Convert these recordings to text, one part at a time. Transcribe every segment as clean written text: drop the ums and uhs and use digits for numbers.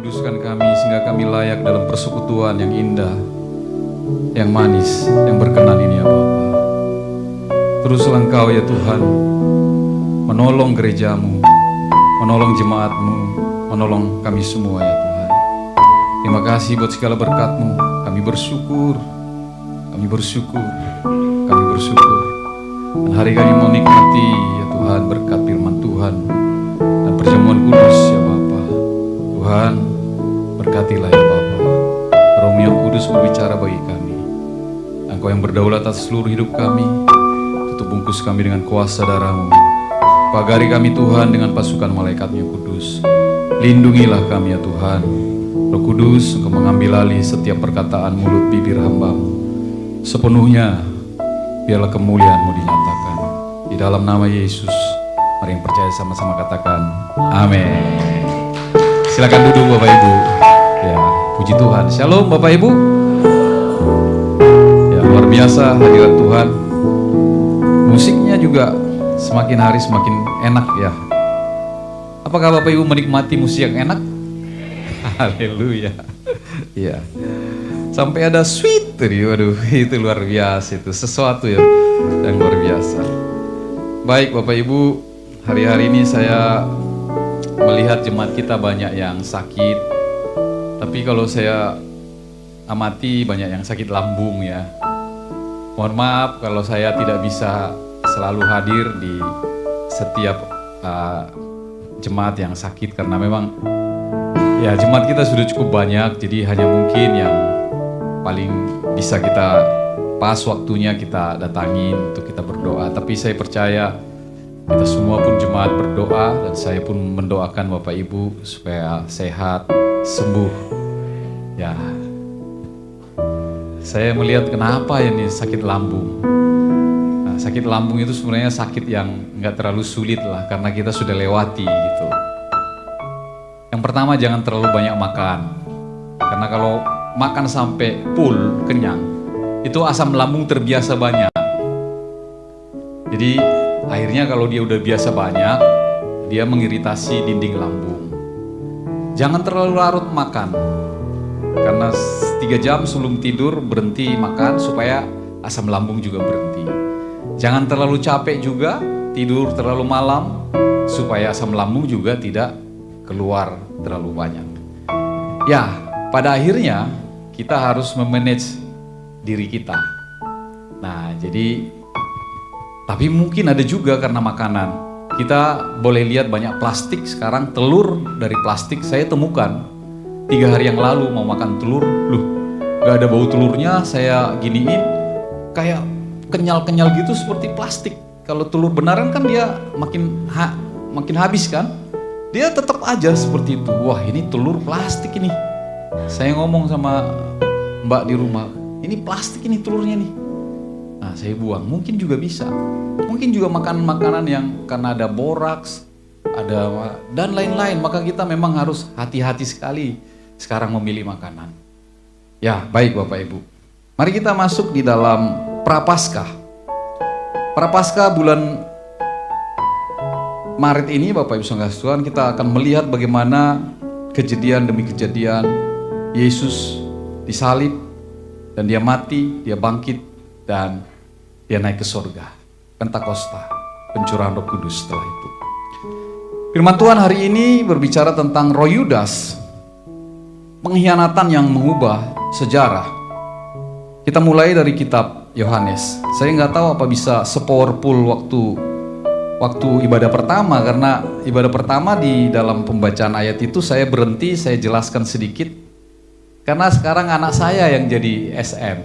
kuduskan kami sehingga kami layak dalam persekutuan yang indah, yang manis, yang berkenan ini ya Bapa. Teruslah Engkau ya Tuhan menolong gerejamu, menolong jemaatmu, menolong kami semua ya Tuhan. Terima kasih buat segala berkat-Mu. Kami bersyukur, kami bersyukur, kami bersyukur. Dan hari kami mau nikmati ya Tuhan berkat firman Tuhan dan perjamuan kudus ya Bapa. Tuhan berkatilah ya Bapa. Roh yang kudus berbicara bagi kami. Engkau yang berdaulat atas seluruh hidup kami. Tutup bungkus kami dengan kuasa darah-Mu. Pagari kami Tuhan dengan pasukan malaikat-Mu yang kudus. Lindungilah kami ya Tuhan. Roh Kudus, Engkau mengambil alih setiap perkataan mulut bibir hamba-Mu. Sepenuhnya biarlah kemuliaan-Mu dinyatakan. Di dalam nama Yesus, mari yang percaya sama-sama katakan amin. Silakan duduk Bapak Ibu. Ya, puji Tuhan. Shalom Bapak Ibu. Ya, luar biasa hadirat Tuhan. Musiknya juga semakin hari semakin enak ya. Apakah Bapak Ibu menikmati musik yang enak? Haleluya. Iya. Sampai ada sweet tadi, waduh itu luar biasa, itu sesuatu ya yang luar biasa. Baik Bapak Ibu, hari-hari ini saya melihat jemaat kita banyak yang sakit. Tapi kalau saya amati banyak yang sakit lambung ya. Mohon maaf kalau saya tidak bisa selalu hadir di setiap jemaat yang sakit karena memang ya jemaat kita sudah cukup banyak, jadi hanya mungkin yang paling bisa kita pas waktunya kita datangin untuk kita berdoa. Tapi saya percaya kita semua pun jemaat berdoa dan saya pun mendoakan Bapak Ibu supaya sehat, sembuh. Ya, saya melihat kenapa ya nih sakit lambung. Nah, sakit lambung itu sebenarnya sakit yang nggak terlalu sulit lah karena kita sudah lewati gitu. Yang pertama jangan terlalu banyak makan. Karena kalau makan sampai full, kenyang, itu asam lambung terbiasa banyak. Jadi akhirnya kalau dia udah biasa banyak, dia mengiritasi dinding lambung. Jangan terlalu larut makan. Karena 3 jam sebelum tidur berhenti makan supaya asam lambung juga berhenti. Jangan terlalu capek juga, tidur terlalu malam supaya asam lambung juga tidak keluar terlalu banyak. Ya, pada akhirnya kita harus memanage diri kita. Nah, jadi tapi mungkin ada juga karena makanan. Kita boleh lihat banyak plastik sekarang, telur dari plastik. Saya temukan 3 hari yang lalu mau makan telur, loh gak ada bau telurnya, saya giniin kayak kenyal-kenyal gitu seperti plastik. Kalau telur benaran kan dia makin habis kan, dia tetap aja seperti itu. Wah ini telur plastik ini. Saya ngomong sama mbak di rumah, ini plastik ini telurnya nih. Nah saya buang, mungkin juga bisa. Mungkin juga makanan-makanan yang karena ada boraks, ada dan lain-lain. Maka kita memang harus hati-hati sekali sekarang memilih makanan. Ya baik Bapak Ibu, mari kita masuk di dalam Prapaskah. Prapaskah bulan Maret ini Bapak Ibu saudara Tuhan, kita akan melihat bagaimana kejadian demi kejadian Yesus disalib dan dia mati, dia bangkit dan dia naik ke surga. Pentakosta, pencurahan Roh Kudus setelah itu. Firman Tuhan hari ini berbicara tentang Roh Yudas, pengkhianatan yang mengubah sejarah. Kita mulai dari kitab Yohanes. Saya nggak tahu apa bisa sepowerful waktu ibadah pertama, karena ibadah pertama di dalam pembacaan ayat itu saya berhenti, saya jelaskan sedikit. Karena sekarang anak saya yang jadi SM,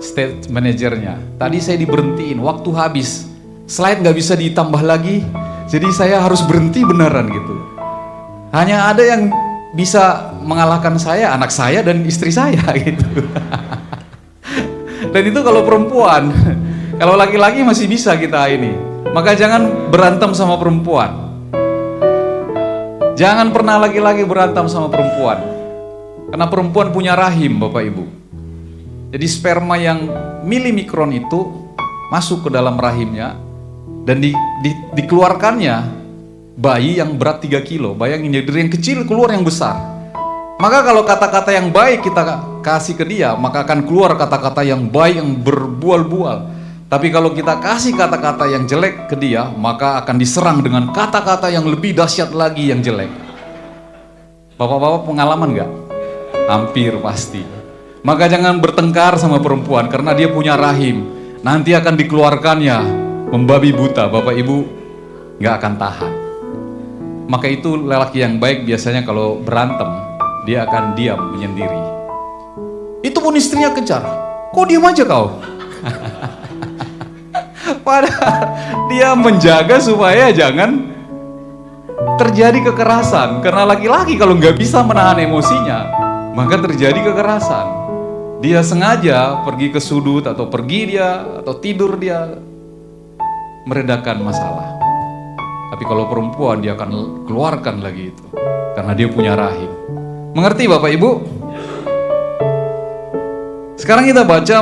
state manajernya. Tadi saya diberhentiin, waktu habis, slide nggak bisa ditambah lagi, jadi saya harus berhenti beneran gitu. Hanya ada yang bisa mengalahkan saya, anak saya dan istri saya gitu. Dan itu kalau perempuan, kalau laki-laki masih bisa kita ini. Maka jangan berantem sama perempuan. Jangan pernah laki-laki berantem sama perempuan. Karena perempuan punya rahim Bapak Ibu. Jadi sperma yang milimikron itu masuk ke dalam rahimnya dan dikeluarkannya bayi yang berat 3 kilo. Bayangin, dari yang kecil keluar yang besar. Maka kalau kata-kata yang baik kita kasih ke dia, maka akan keluar kata-kata yang baik yang berbual-bual. Tapi kalau kita kasih kata-kata yang jelek ke dia, maka akan diserang dengan kata-kata yang lebih dahsyat lagi yang jelek. Bapak-bapak pengalaman nggak? Hampir pasti. Maka jangan bertengkar sama perempuan karena dia punya rahim. Nanti akan dikeluarkannya membabi buta. Bapak ibu nggak akan tahan. Maka itu lelaki yang baik biasanya kalau berantem, dia akan diam menyendiri. Itu pun istrinya kejar. Kok diam aja kau? Padahal dia menjaga supaya jangan terjadi kekerasan. Karena laki-laki kalau nggak bisa menahan emosinya, maka terjadi kekerasan. Dia sengaja pergi ke sudut atau pergi dia atau tidur dia meredakan masalah. Tapi kalau perempuan dia akan keluarkan lagi itu karena dia punya rahim. Mengerti Bapak Ibu? Sekarang kita baca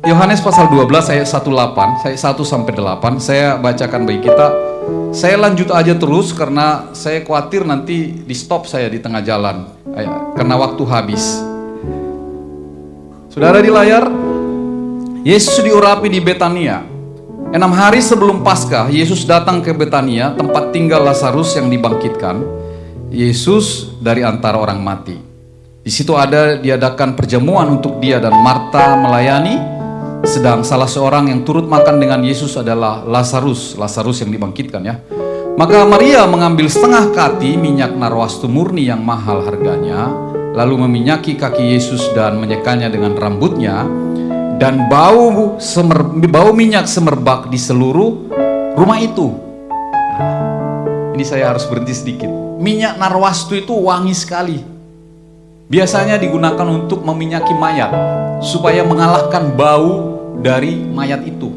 Yohanes pasal 12 ayat 1 sampai 8. Saya bacakan bagi kita. Saya lanjut aja terus karena saya khawatir nanti di stop saya di tengah jalan karena waktu habis. Saudara di layar, Yesus diurapi di Betania. 6 hari sebelum Paskah, Yesus datang ke Betania, tempat tinggal Lazarus yang dibangkitkan. Yesus dari antara orang mati. Di situ ada diadakan perjamuan untuk dia dan Marta melayani, sedang salah seorang yang turut makan dengan Yesus adalah Lazarus yang dibangkitkan ya. Maka Maria mengambil setengah kati minyak narwastu murni yang mahal harganya, lalu meminyaki kaki Yesus dan menyekanya dengan rambutnya, dan bau minyak semerbak di seluruh rumah itu. Ini saya harus berhenti sedikit. Minyak narwastu itu wangi sekali. Biasanya digunakan untuk meminyaki mayat supaya mengalahkan bau dari mayat itu.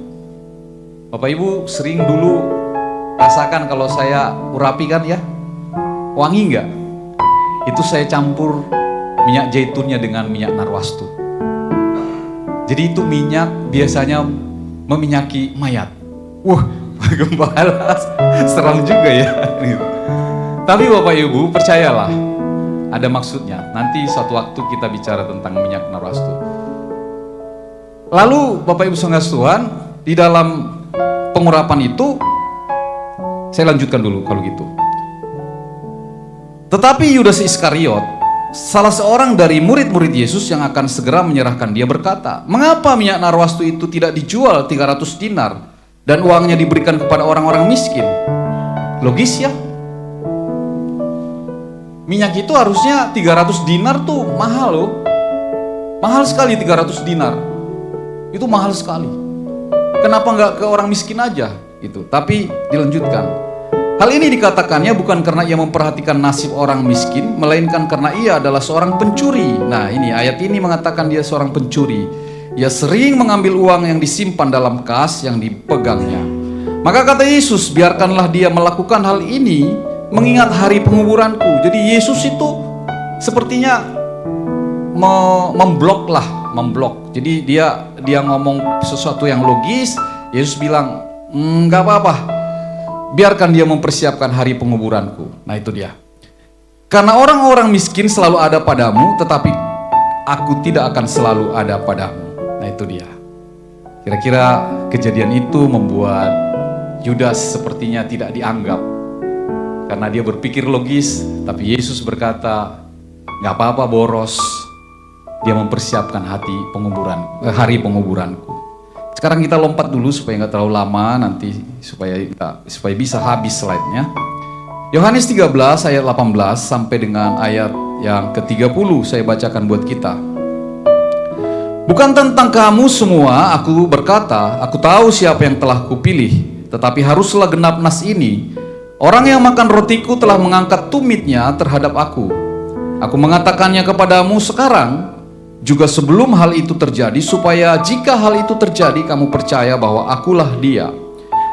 Bapak Ibu sering dulu rasakan kalau saya urapi kan ya, wangi nggak? Itu saya campur minyak zaitunnya dengan minyak narwastu. Jadi itu minyak biasanya meminyaki mayat. Wah, gembala seram juga ya. Tapi Bapak Ibu percayalah, ada maksudnya. Nanti suatu waktu kita bicara tentang minyak narwastu. Lalu Bapak Ibu saudara Tuhan, di dalam pengurapan itu, saya lanjutkan dulu kalau gitu. Tetapi Yudas Iskariot, salah seorang dari murid-murid Yesus yang akan segera menyerahkan dia berkata, "Mengapa minyak narwastu itu tidak dijual 300 dinar dan uangnya diberikan kepada orang-orang miskin?" Logis ya? Minyak itu harusnya 300 dinar tuh mahal loh. Mahal sekali 300 dinar. Itu mahal sekali. Kenapa nggak ke orang miskin aja? Gitu. Tapi dilanjutkan. Hal ini dikatakannya bukan karena ia memperhatikan nasib orang miskin, melainkan karena ia adalah seorang pencuri. Nah ini ayat ini mengatakan dia seorang pencuri. Ia sering mengambil uang yang disimpan dalam kas yang dipegangnya. Maka kata Yesus, biarkanlah dia melakukan hal ini mengingat hari penguburanku. Jadi Yesus itu sepertinya memblok. Jadi dia ngomong sesuatu yang logis. Yesus bilang, nggak apa-apa. Biarkan dia mempersiapkan hari penguburanku. Nah itu dia. Karena orang-orang miskin selalu ada padamu, tetapi aku tidak akan selalu ada padamu. Nah itu dia. Kira-kira kejadian itu membuat Yudas sepertinya tidak dianggap. Karena dia berpikir logis, tapi Yesus berkata, nggak apa-apa boros. Dia mempersiapkan hari penguburanku. Sekarang kita lompat dulu supaya nggak terlalu lama nanti supaya bisa habis slide-nya. Yohanes 13 ayat 18 sampai dengan ayat yang ke-30 saya bacakan buat kita. Bukan tentang kamu semua aku berkata, aku tahu siapa yang telah kupilih, tetapi haruslah genap nas ini. Orang yang makan rotiku telah mengangkat tumitnya terhadap aku. Aku mengatakannya kepadamu sekarang, juga sebelum hal itu terjadi, supaya jika hal itu terjadi kamu percaya bahwa akulah dia.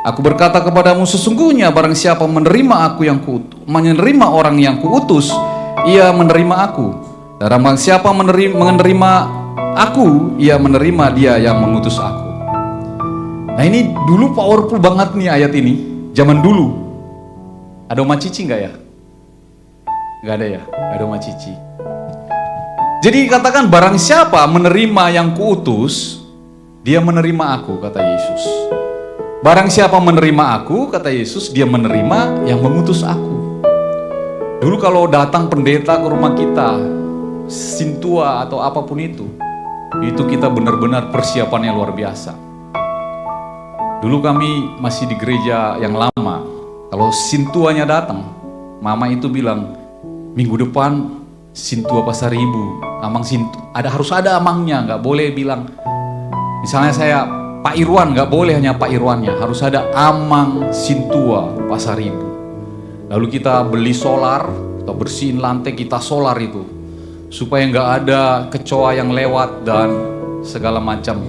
Aku berkata kepadamu sesungguhnya barang siapa menerima menerima orang yang kuutus, ia menerima aku. Dan barang siapa menerima aku, ia menerima dia yang mengutus aku. Nah ini dulu powerful banget nih ayat ini, zaman dulu. Ada Oma Cici nggak ya? Nggak ada ya, nggak ada Oma Cici. Jadi katakan barang siapa menerima yang kuutus, dia menerima aku, kata Yesus. Barang siapa menerima aku, kata Yesus, dia menerima yang mengutus aku. Dulu kalau datang pendeta ke rumah kita, sintua atau apapun itu kita benar-benar persiapannya luar biasa. Dulu kami masih di gereja yang lama, kalau sintuanya datang, mama itu bilang, minggu depan sintua Pasar Ibu, harus ada amangnya, nggak boleh bilang, misalnya saya Pak Irwan, nggak boleh hanya Pak Irwannya, harus ada amang sintua Pasar Ibu. Lalu kita beli solar, kita bersihin lantai kita solar itu, supaya nggak ada kecoa yang lewat dan segala macam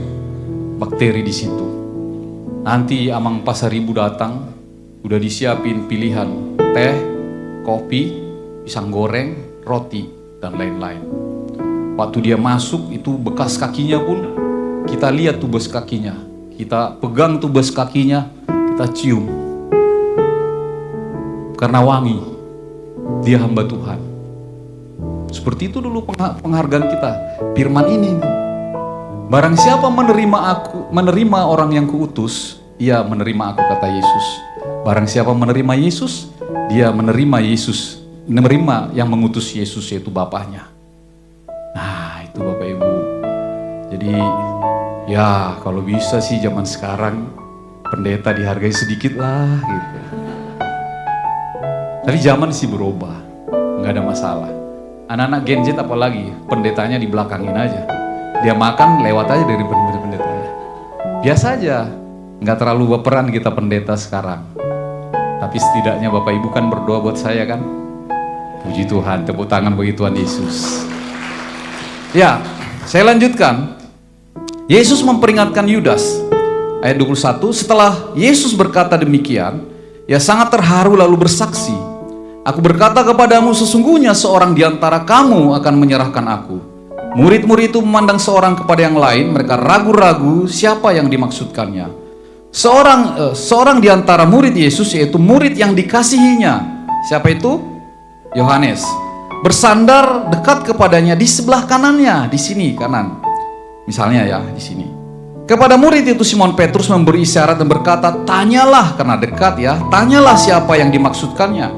bakteri di situ. Nanti amang Pasar Ibu datang, udah disiapin pilihan teh, kopi, pisang goreng, roti, dan lain-lain. Waktu dia masuk itu bekas kakinya pun kita lihat tuh bekas kakinya, kita pegang tuh bekas kakinya, kita cium. Karena wangi, dia hamba Tuhan. Seperti itu dulu penghargaan kita. Firman ini, barang siapa menerima orang yang kuutus, ia menerima aku, kata Yesus. Barang siapa menerima Yesus, dia menerima Yesus, menerima yang mengutus Yesus, yaitu Bapaknya. Nah, itu Bapak Ibu. Jadi, ya kalau bisa sih zaman sekarang pendeta dihargai sedikit lah gitu. Tapi zaman sih berubah, nggak ada masalah. Anak-anak Gen Z apalagi, pendetanya di belakangin aja. Dia makan lewat aja dari pendetanya. Biasa aja, nggak terlalu baperan kita pendeta sekarang. Tapi setidaknya Bapak Ibu kan berdoa buat saya kan? Puji Tuhan, tepuk tangan bagi Tuhan Yesus. Ya, saya lanjutkan. Yesus memperingatkan Yudas. Ayat 21, setelah Yesus berkata demikian, ia sangat terharu lalu bersaksi, aku berkata kepadamu, sesungguhnya seorang di antara kamu akan menyerahkan aku. Murid-murid itu memandang seorang kepada yang lain, mereka ragu-ragu siapa yang dimaksudkannya. Seorang di antara murid Yesus, yaitu murid yang dikasihinya. Siapa itu? Yohanes. Bersandar dekat kepadanya di sebelah kanannya, di sini kanan. Misalnya ya, di sini. Kepada murid itu Simon Petrus memberi isyarat dan berkata, tanyalah, karena dekat ya, tanyalah siapa yang dimaksudkannya.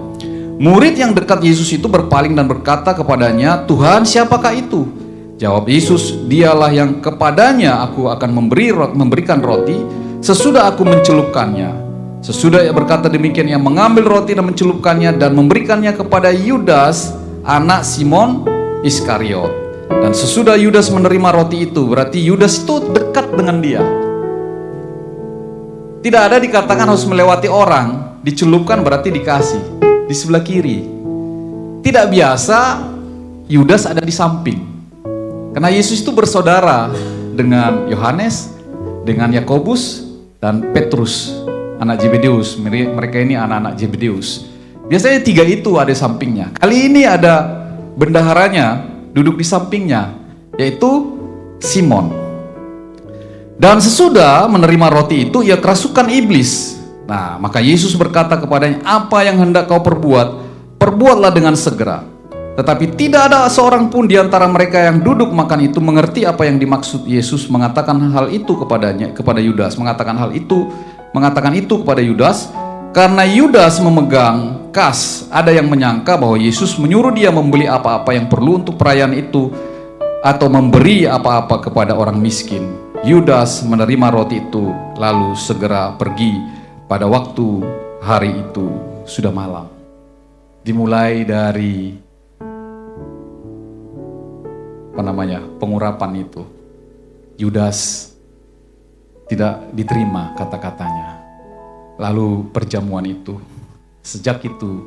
Murid yang dekat Yesus itu berpaling dan berkata kepadanya, Tuhan, siapakah itu? Jawab Yesus, dialah yang kepadanya aku akan memberikan roti sesudah aku mencelupkannya. Sesudah ia berkata demikian, ia mengambil roti dan mencelupkannya dan memberikannya kepada Yudas, anak Simon Iskariot. Dan sesudah Yudas menerima roti itu, berarti Yudas itu dekat dengan dia. Tidak ada dikatakan harus melewati orang, dicelupkan berarti dikasih. Di sebelah kiri. Tidak biasa Yudas ada di samping. Karena Yesus itu bersaudara dengan Yohanes, dengan Yakobus, dan Petrus, anak Zebedeus. Mereka ini anak-anak Zebedeus. Biasanya tiga itu ada di sampingnya. Kali ini ada bendaharanya duduk di sampingnya, yaitu Simon. Dan sesudah menerima roti itu, ia kerasukan iblis. Nah, maka Yesus berkata kepadanya, apa yang hendak kau perbuat, perbuatlah dengan segera. Tetapi tidak ada seorang pun di antara mereka yang duduk makan itu mengerti apa yang dimaksud Yesus mengatakan hal itu kepada Yudas. Mengatakan itu kepada Yudas, karena Yudas memegang kas. Ada yang menyangka bahwa Yesus menyuruh dia membeli apa-apa yang perlu untuk perayaan itu, atau memberi apa-apa kepada orang miskin. Yudas menerima roti itu, lalu segera pergi. Pada waktu hari itu sudah malam. Dimulai dari pengurapan itu. Yudas tidak diterima kata-katanya. Lalu perjamuan itu. Sejak itu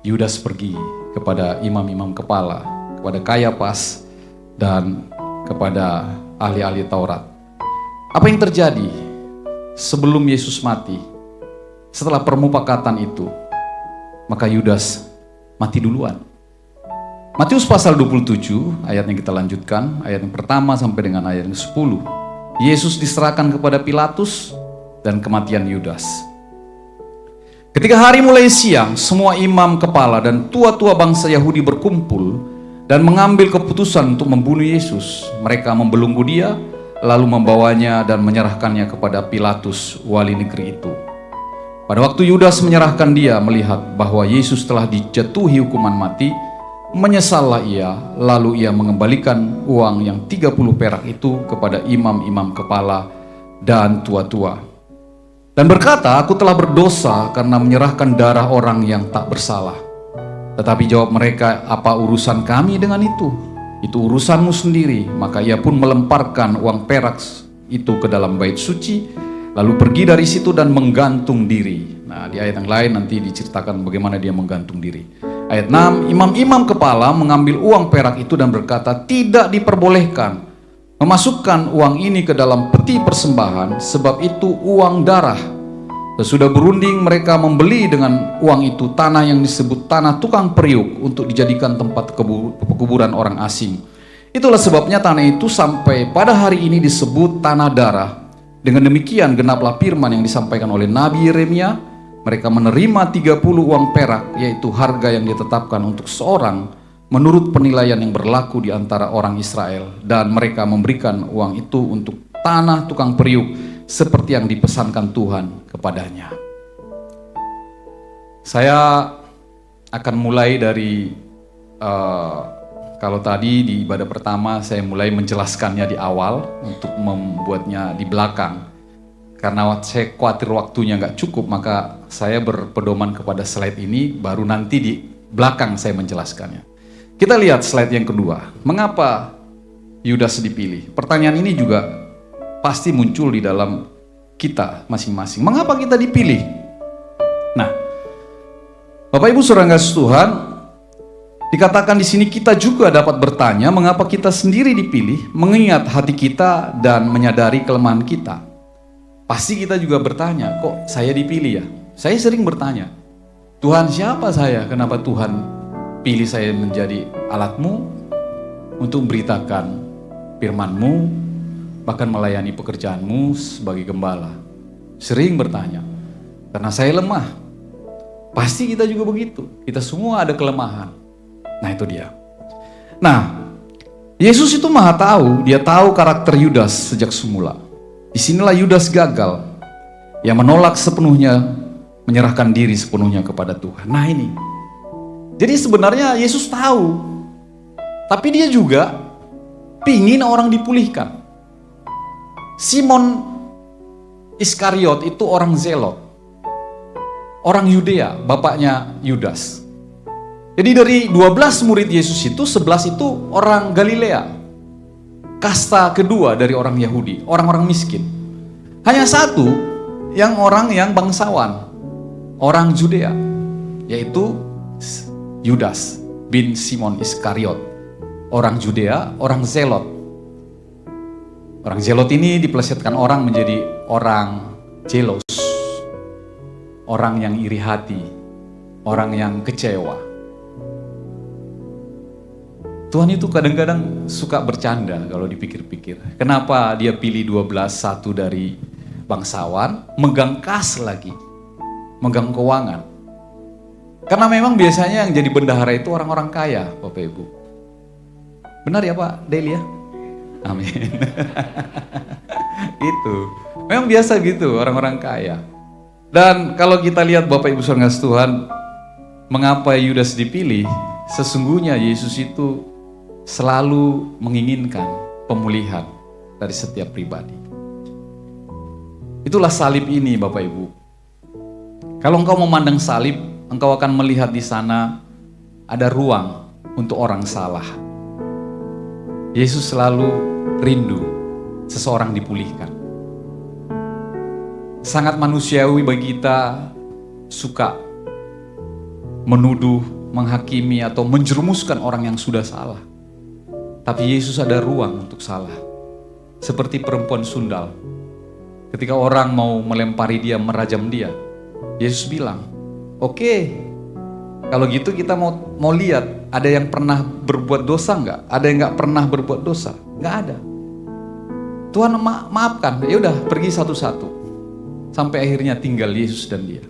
Yudas pergi kepada imam-imam kepala, kepada Kayafas, dan kepada ahli-ahli Taurat. Apa yang terjadi sebelum Yesus mati? Setelah permufakatan itu, maka Yudas mati duluan. Matius pasal 27, ayat yang kita lanjutkan, ayat yang pertama sampai dengan ayat yang 10. Yesus diserahkan kepada Pilatus dan kematian Yudas. Ketika hari mulai siang, semua imam kepala dan tua-tua bangsa Yahudi berkumpul dan mengambil keputusan untuk membunuh Yesus. Mereka membelenggu dia, lalu membawanya dan menyerahkannya kepada Pilatus, wali negeri itu. Pada waktu Yudas menyerahkan dia, melihat bahwa Yesus telah dijatuhi hukuman mati, menyesallah ia, lalu ia mengembalikan uang yang 30 perak itu kepada imam-imam kepala dan tua-tua. Dan berkata, aku telah berdosa karena menyerahkan darah orang yang tak bersalah. Tetapi jawab mereka, apa urusan kami dengan itu? Itu urusanmu sendiri. Maka ia pun melemparkan uang perak itu ke dalam bait suci, lalu pergi dari situ dan menggantung diri. Nah, di ayat yang lain nanti diceritakan bagaimana dia menggantung diri. Ayat 6, imam-imam kepala mengambil uang perak itu dan berkata, tidak diperbolehkan memasukkan uang ini ke dalam peti persembahan, sebab itu uang darah. Sesudah berunding, mereka membeli dengan uang itu tanah yang disebut tanah tukang periuk untuk dijadikan tempat pekuburan orang asing. Itulah sebabnya tanah itu sampai pada hari ini disebut tanah darah. Dengan demikian genaplah firman yang disampaikan oleh Nabi Yeremia. Mereka menerima 30 uang perak, yaitu harga yang ditetapkan untuk seorang menurut penilaian yang berlaku di antara orang Israel. Dan mereka memberikan uang itu untuk tanah tukang periuk, seperti yang dipesankan Tuhan kepadanya. Saya akan mulai dari, kalau tadi di ibadah pertama saya mulai menjelaskannya di awal untuk membuatnya di belakang. Karena saya khawatir waktunya nggak cukup, maka saya berpedoman kepada slide ini, baru nanti di belakang saya menjelaskannya. Kita lihat slide yang kedua. Mengapa Yudas dipilih? Pertanyaan ini juga pasti muncul di dalam kita masing-masing. Mengapa kita dipilih? Nah, Bapak Ibu Saudara Tuhan, dikatakan di sini kita juga dapat bertanya mengapa kita sendiri dipilih, mengingat hati kita dan menyadari kelemahan kita. Pasti kita juga bertanya, kok saya dipilih ya? Saya sering bertanya, Tuhan siapa saya? Kenapa Tuhan pilih saya menjadi alat-Mu untuk memberitakan firman-Mu, bahkan melayani pekerjaan-Mu sebagai gembala? Sering bertanya, karena saya lemah. Pasti kita juga begitu, kita semua ada kelemahan. Nah itu dia. Nah, Yesus itu maha tahu, dia tahu karakter Yudas sejak semula. Disinilah Yudas gagal, yang menolak sepenuhnya, menyerahkan diri sepenuhnya kepada Tuhan. Nah ini, jadi sebenarnya Yesus tahu, tapi dia juga pingin orang dipulihkan. Simon Iskariot itu orang Zelot, orang Yudea, bapaknya Yudas. Jadi dari 12 murid Yesus itu, 11 itu orang Galilea. Kasta kedua dari orang Yahudi, orang-orang miskin. Hanya satu yang orang yang bangsawan, orang Judea, yaitu Yudas bin Simon Iskariot, orang Judea, orang Zelot. Orang Zelot ini dipelesetkan orang menjadi orang jealous, orang yang iri hati, orang yang kecewa. Tuhan itu kadang-kadang suka bercanda kalau dipikir-pikir. Kenapa dia pilih 12, satu dari bangsawan, megang kas lagi, megang keuangan. Karena memang biasanya yang jadi bendahara itu orang-orang kaya, Bapak Ibu. Benar ya Pak Delia? Amin. Itu. Memang biasa gitu orang-orang kaya. Dan kalau kita lihat Bapak Ibu Saudara Tuhan, mengapa Yudas dipilih? Sesungguhnya Yesus itu selalu menginginkan pemulihan dari setiap pribadi. Itulah salib ini Bapak Ibu. Kalau engkau memandang salib, engkau akan melihat di sana ada ruang untuk orang salah. Yesus selalu rindu seseorang dipulihkan. Sangat manusiawi bagi kita suka menuduh, menghakimi atau menjerumuskan orang yang sudah salah. Tapi Yesus ada ruang untuk salah. Seperti perempuan sundal. Ketika orang mau melempari dia, merajam dia, Yesus bilang, oke, kalau gitu kita mau lihat, ada yang pernah berbuat dosa nggak? Ada yang nggak pernah berbuat dosa? Nggak ada. Tuhan maafkan, ya udah pergi satu-satu. Sampai akhirnya tinggal Yesus dan dia.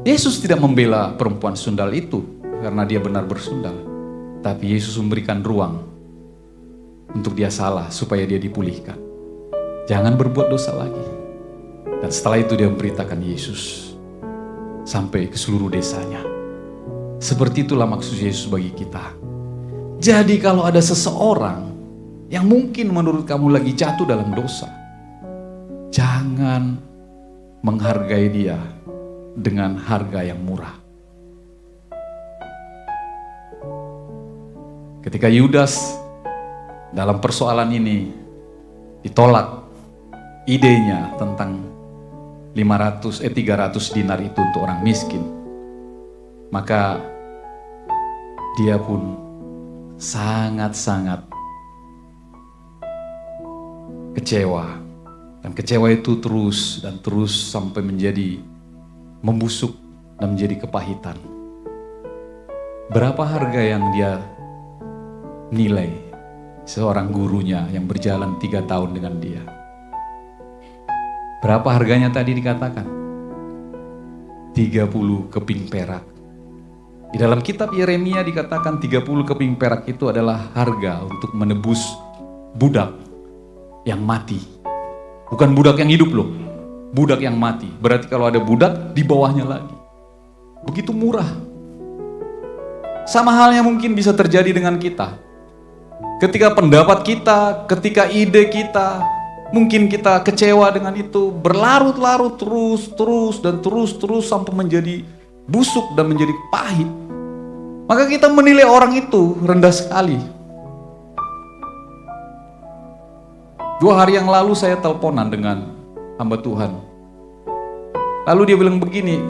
Yesus tidak membela perempuan sundal itu karena dia benar bersundal. Tapi Yesus memberikan ruang untuk dia salah supaya dia dipulihkan. Jangan berbuat dosa lagi. Dan setelah itu dia memberitakan Yesus sampai ke seluruh desanya. Seperti itulah maksud Yesus bagi kita. Jadi kalau ada seseorang yang mungkin menurut kamu lagi jatuh dalam dosa, jangan menghargai dia dengan harga yang murah. Ketika Yudas dalam persoalan ini ditolak idenya tentang 300 dinar itu untuk orang miskin, maka dia pun sangat-sangat kecewa. Dan kecewa itu terus dan terus sampai menjadi membusuk dan menjadi kepahitan. Berapa harga yang dia nilai seorang gurunya yang berjalan 3 tahun dengan dia? Berapa harganya tadi dikatakan? 30 keping perak. Di dalam kitab Yeremia dikatakan 30 keping perak itu adalah harga untuk menebus budak yang mati. Bukan budak yang hidup loh, budak yang mati. Berarti kalau ada budak, di bawahnya lagi. Begitu murah. Sama halnya mungkin bisa terjadi dengan kita. Ketika pendapat kita, ketika ide kita, mungkin kita kecewa dengan itu, berlarut-larut terus sampai menjadi busuk dan menjadi pahit. Maka kita menilai orang itu rendah sekali. 2 hari yang lalu saya teleponan dengan hamba Tuhan. Lalu dia bilang begini,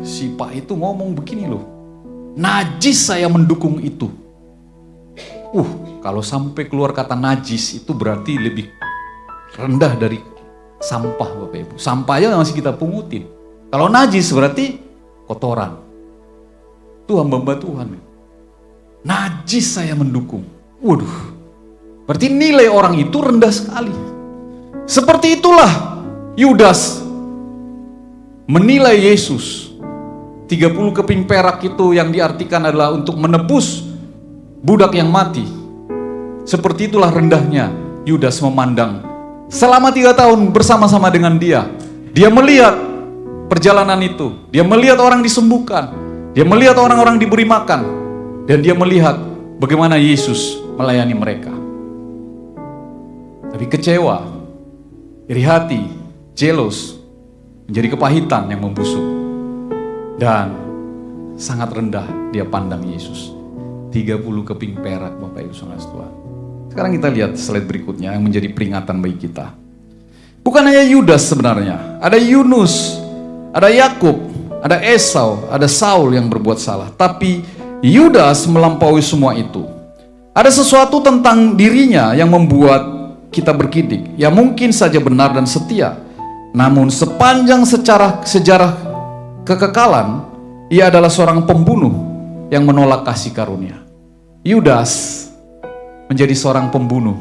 si Pak itu ngomong begini loh, najis saya mendukung itu. Kalau sampai keluar kata najis itu berarti lebih rendah dari sampah Bapak Ibu. Sampah aja masih kita pungutin. Kalau najis berarti kotoran. Itu hamba Tuhan. Najis saya mendukung. Waduh. Berarti nilai orang itu rendah sekali. Seperti itulah Yudas menilai Yesus. 30 keping perak itu yang diartikan adalah untuk menebus budak yang mati. Seperti itulah rendahnya Yudas memandang. Selama 3 tahun bersama-sama dengan dia, dia melihat perjalanan itu. Dia melihat orang disembuhkan. Dia melihat orang-orang diberi makan. Dan dia melihat bagaimana Yesus melayani mereka. Tapi kecewa, iri hati, jealous, menjadi kepahitan yang membusuk. Dan sangat rendah dia pandang Yesus. 30 keping perak Bapak Ibu Saudara Tuhan. Sekarang kita lihat slide berikutnya yang menjadi peringatan bagi kita. Bukan hanya Yudas sebenarnya, ada Yunus, ada Yakub, ada Esau, ada Saul yang berbuat salah. Tapi Yudas melampaui semua itu. Ada sesuatu tentang dirinya yang membuat kita bergidik, ya mungkin saja benar dan setia. Namun sepanjang sejarah kekekalan, ia adalah seorang pembunuh yang menolak kasih karunia. Yudas menjadi seorang pembunuh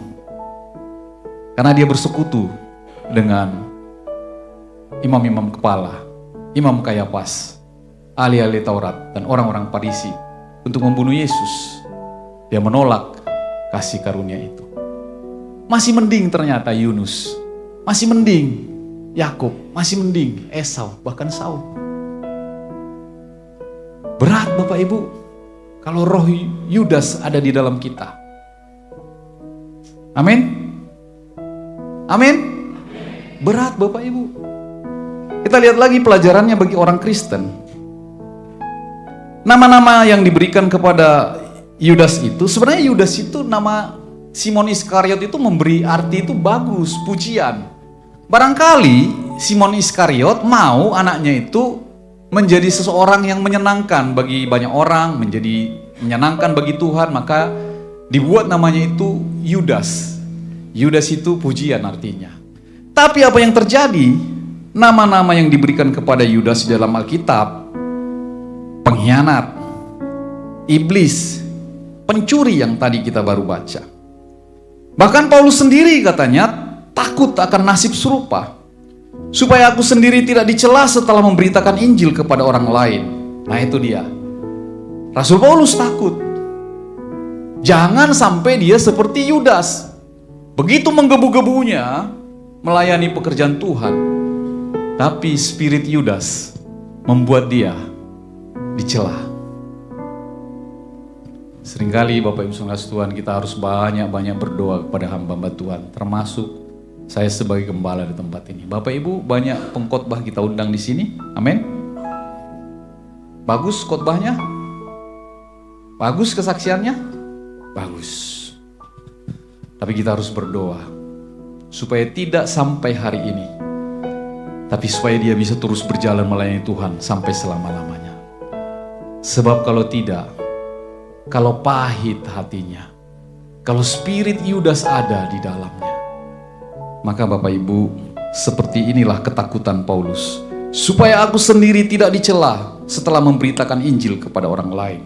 karena dia bersekutu dengan imam-imam kepala, imam Kayafas, ahli-ahli Taurat, dan orang-orang Farisi untuk membunuh Yesus. Dia menolak kasih karunia itu. Masih mending ternyata Yunus, masih mending Yakub, masih mending Esau, bahkan Saul. Berat Bapak Ibu kalau roh Yudas ada di dalam kita. Amin. Amin. Berat Bapak Ibu. Kita lihat lagi pelajarannya bagi orang Kristen. Nama-nama yang diberikan kepada Yudas itu, sebenarnya Yudas itu nama Simon Iskariot itu memberi arti itu bagus, pujian. Barangkali Simon Iskariot mau anaknya itu menjadi seseorang yang menyenangkan bagi banyak orang, menjadi menyenangkan bagi Tuhan, maka dibuat namanya itu Yudas. Yudas itu pujian artinya. Tapi apa yang terjadi? Nama-nama yang diberikan kepada Yudas di dalam Alkitab, pengkhianat, iblis, pencuri yang tadi kita baru baca. Bahkan Paulus sendiri katanya takut akan nasib serupa, supaya aku sendiri tidak dicela setelah memberitakan Injil kepada orang lain. Nah itu dia, Rasul Paulus takut. Jangan sampai dia seperti Yudas. Begitu menggebu-gebunya melayani pekerjaan Tuhan, tapi spirit Yudas membuat dia dicela. Seringkali Bapak Ibu Saudara Tuhan, kita harus banyak-banyak berdoa kepada hamba-hamba Tuhan, termasuk saya sebagai gembala di tempat ini. Bapak Ibu, banyak pengkhotbah kita undang di sini. Amin. Bagus khotbahnya? Bagus kesaksiannya? Bagus. Tapi kita harus berdoa supaya tidak sampai hari ini, tapi supaya dia bisa terus berjalan melayani Tuhan sampai selama-lamanya. Sebab kalau tidak, kalau pahit hatinya, kalau spirit Yudas ada di dalamnya, maka Bapak Ibu, seperti inilah ketakutan Paulus, supaya aku sendiri tidak dicela setelah memberitakan Injil kepada orang lain.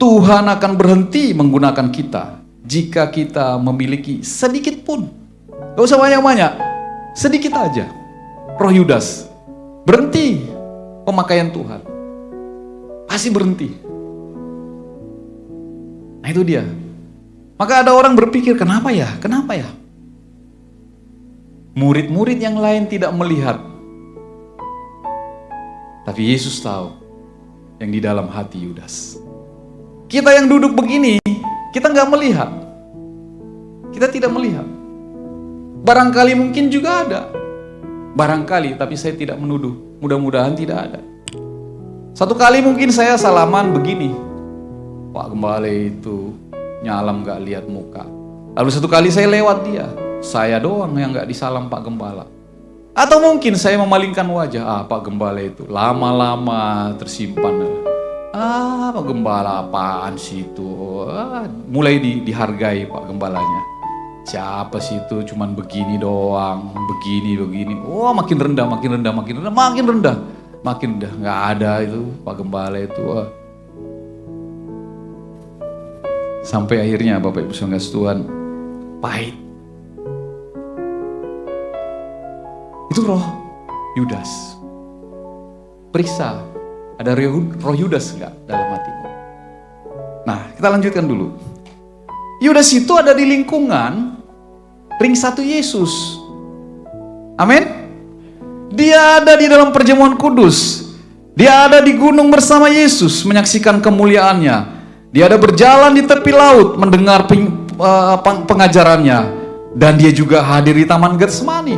Tuhan akan berhenti menggunakan kita jika kita memiliki sedikit pun, gak usah banyak-banyak, sedikit aja roh Yudas. Berhenti pemakaian Tuhan, pasti berhenti. Nah itu dia. Maka ada orang berpikir, kenapa ya? Kenapa ya? Murid-murid yang lain tidak melihat, tapi Yesus tahu yang di dalam hati Yudas. Kita yang duduk begini, kita nggak melihat. Kita tidak melihat. Barangkali mungkin juga ada. Barangkali, tapi saya tidak menuduh. Mudah-mudahan tidak ada. Satu kali mungkin saya salaman begini, Pak Gembala itu nyalam gak lihat muka. Lalu satu kali saya lewat dia, saya doang yang gak disalam Pak Gembala. Atau mungkin saya memalingkan wajah, Pak Gembala itu lama-lama tersimpan. Pak Gembala apaan sih itu? Mulai dihargai Pak Gembalanya. Siapa sih itu, cuman begini doang, begini. Oh makin rendah. Gak ada itu Pak Gembala itu. Sampai akhirnya Bapak Ibu Saudara Tuhan, pahit. Itu roh Yudas. Periksa, ada roh Yudas enggak dalam hatimu? Nah, kita lanjutkan dulu. Yudas itu ada di lingkungan ring 1 Yesus. Amin. Dia ada di dalam perjamuan kudus. Dia ada di gunung bersama Yesus menyaksikan kemuliaannya. Dia ada berjalan di tepi laut mendengar pengajarannya. Dan dia juga hadir di Taman Getsemani.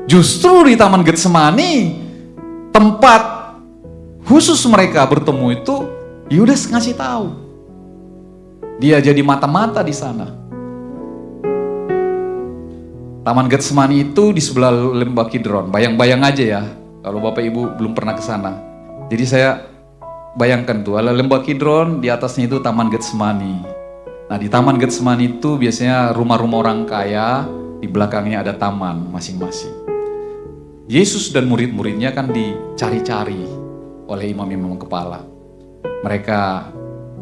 Justru di Taman Getsemani, tempat khusus mereka bertemu itu, Yudas ngasih tahu. Dia jadi mata-mata di sana. Taman Getsemani itu di sebelah lembah Kidron. Bayang-bayang aja ya, kalau Bapak Ibu belum pernah ke sana. Jadi saya bayangkan tuh, ada lembah Kidron, di atasnya itu Taman Getsemani. Nah di Taman Getsemani itu biasanya rumah-rumah orang kaya, di belakangnya ada taman masing-masing. Yesus dan murid-muridnya kan dicari-cari oleh imam-imam kepala. Mereka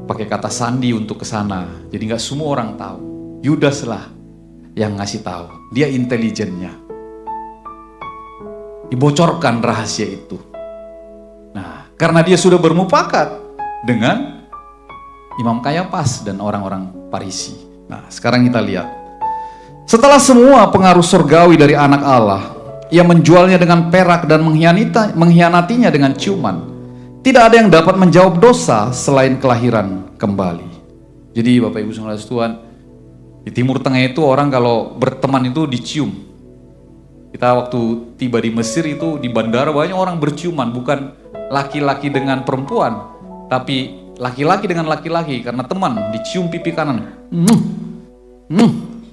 pakai kata sandi untuk ke sana, jadi nggak semua orang tahu. Yudas lah yang ngasih tahu, dia intelijennya. Dibocorkan rahasia itu. Nah, karena dia sudah bermufakat dengan Imam Kayafas dan orang-orang Farisi. Nah, sekarang kita lihat. Setelah semua pengaruh surgawi dari anak Allah, ia menjualnya dengan perak dan mengkhianatinya dengan ciuman. Tidak ada yang dapat menjawab dosa selain kelahiran kembali. Jadi Bapak Ibu Saudara Tuhan, di Timur Tengah itu orang kalau berteman itu dicium. Kita waktu tiba di Mesir itu di bandara banyak orang berciuman, bukan laki-laki dengan perempuan, tapi laki-laki dengan laki-laki karena teman, dicium pipi kanan.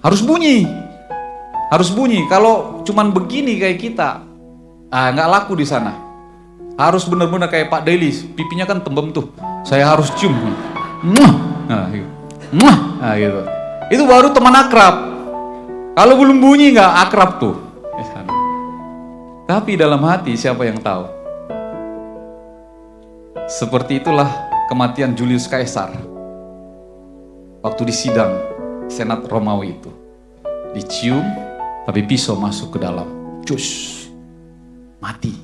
Harus bunyi. Kalau cuman begini kayak kita, nggak laku di sana. Harus benar-benar kayak Pak Delis, pipinya kan tembem tuh. Saya harus cium. Gitu. Itu baru teman akrab. Kalau belum bunyi nggak akrab tuh. Tapi dalam hati siapa yang tahu? Seperti itulah kematian Julius Caesar. Waktu di sidang Senat Romawi itu. Dicium, tapi pisau masuk ke dalam. Cus. Mati.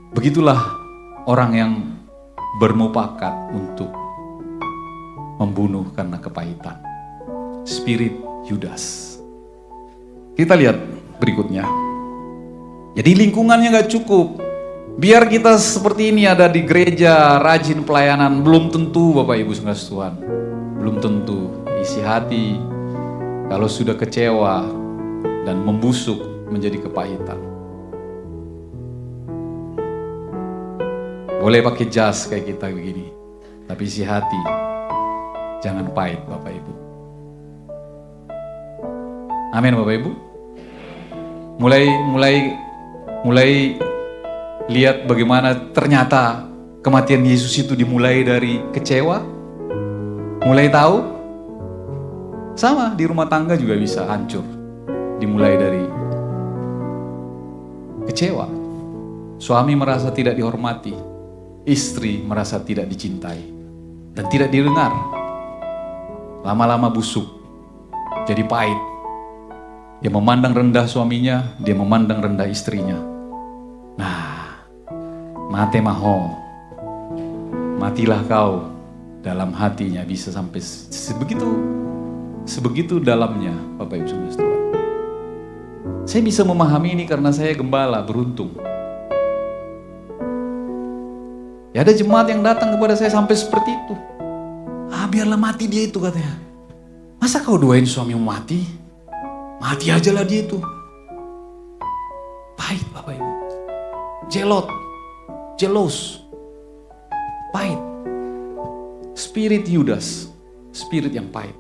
Begitulah orang yang bermufakat untuk membunuh karena kepahitan. Spirit Yudas. Kita lihat berikutnya. Jadi lingkungannya gak cukup. Biar kita seperti ini ada di gereja, rajin pelayanan, belum tentu Bapak Ibu sekalian Tuhan. Belum tentu. Isi hati kalau sudah kecewa dan membusuk menjadi kepahitan. Boleh pakai jas kayak kita begini, tapi isi hati jangan pahit Bapak Ibu. Amin Bapak Ibu. Mulai lihat bagaimana ternyata kematian Yesus itu dimulai dari kecewa. Mulai tahu, sama di rumah tangga juga bisa hancur. Dimulai dari kecewa. Suami merasa tidak dihormati, istri merasa tidak dicintai dan tidak didengar. Lama-lama busuk, jadi pahit. Dia memandang rendah suaminya, dia memandang rendah istrinya. Nah, mate maho, matilah kau dalam hatinya, bisa sampai sebegitu dalamnya Bapak Ibu Saudara. Saya bisa memahami ini karena saya gembala, beruntung. Ya ada jemaat yang datang kepada saya sampai seperti itu. Biarlah mati dia itu katanya. Masa kau doain suamimu mati? Mati aja lah dia itu. Pahit Bapak Ibu. Jealous. Pahit. Spirit Yudas. Spirit yang pahit.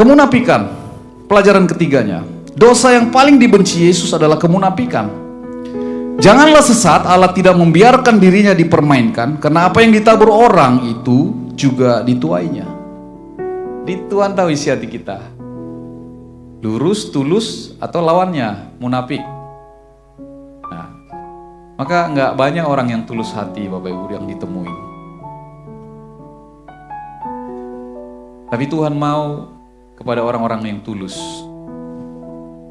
Kemunafikan. Pelajaran ketiganya. Dosa yang paling dibenci Yesus adalah kemunafikan. Janganlah sesat, Allah tidak membiarkan dirinya dipermainkan, karena apa yang ditabur orang itu juga dituainya. Tuhan tahu isi hati kita. Lurus, tulus, atau lawannya, munafik. Nah, maka nggak banyak orang yang tulus hati Bapak Ibu yang ditemui. Tapi Tuhan mau kepada orang-orang yang tulus.